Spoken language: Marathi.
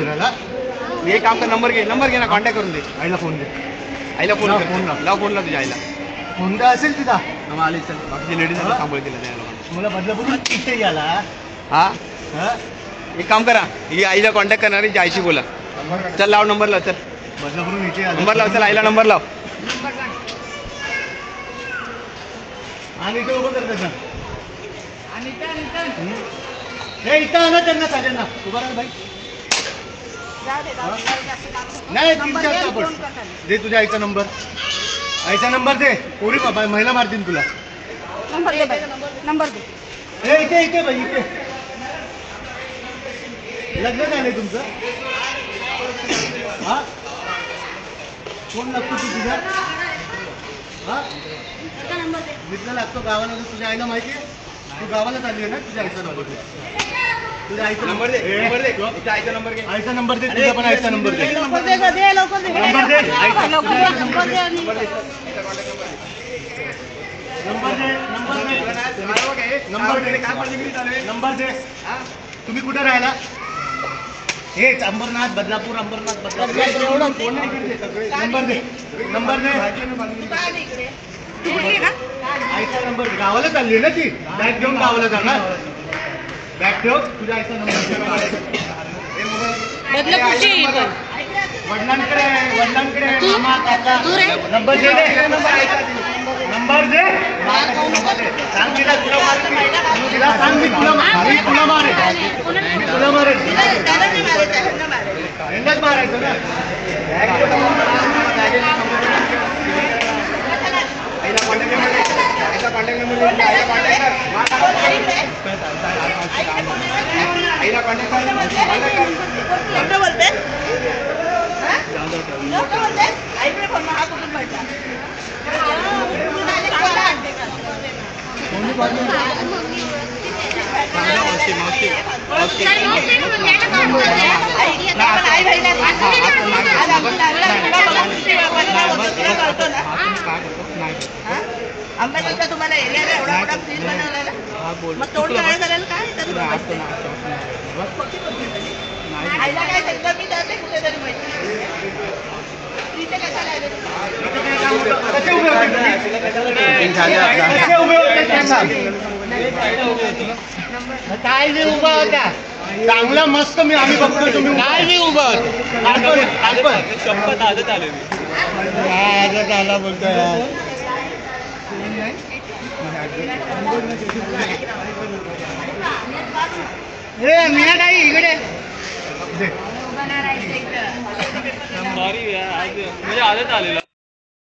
ये काम कर, नंबर घे ना, कॉन्टॅक्ट करून दे. आईला फोन दे, आईला फोन लाव तुझ्या आईला. कोणता असेल तिथं आली चल, बाकीची लेडीज सांभाळ तिला द्यायला. मला बदलापूर इथे गेला. हा एक काम करा, ही आईला कॉन्टॅक्ट करणार आहे, आईशी बोला. चल लाव नंबर लाव, चल बदलापूरून इथे नंबर लाव, चल आईला नंबर लाव. आणि इथे उभं कर त्याचं. हे इथं आणा त्यांना सगळ्यांना. उभा राहा भाई. नाही दे तुझ्या आईचा नंबर. आईचा नंबर दे. पोरी महिला मारतील तुला. नंबर दे. हे इथे भाई, इथे लग्न झालंय तुमचं. हा कोण लागतो तू तुझ्या? हा मित्र लागतो गावाला. तुझ्या आईला माहिती आहे? तू गावाला चालली आहे ना. तुझ्या आईचा नंबर दे. तुझ्या आईचा नंबर दे. आईचा नंबर घे. आईचा नंबर दे. तुझा पण आईचा नंबर दे. नंबर दे. नंबर दे. नंबर दे. नंबर दे. तुम्ही कुठे राहिला? हेच अंबरनाथ, बदलापूर, अंबरनाथ, बदलापूर. नंबर दे. नंबर दे. आईचा नंबर. गावाला चालली ना ती. बॅग घेऊन गावाला जाणार. बॅग ठेव. तुझ्या आईचा नंबर. वडिलांकडे मामा काका. नंबर दे. नंबर दे. सांग तिला, तिला सांग मी तुला मारेन. मी तुला मारेन. यांनाच मारायचं ना. आईला कॉन्टॅक्ट कर. बोलते आंब्याचा तुम्हाला एरिया एवढा मोठा फ्रीज बनवलेला. मग तोड काय करायला काय आईला काय सांगितलं मी जाते कुठेतरी माहिती. काय नाही उभा होता. चांगला मस्त मी आम्ही बघतो. तुम्ही काय नाही उभा होता. शपथ आजच आले. आजच आला बोलतोय. हे मीना काही इकडे म्हणजे आजच आलेला.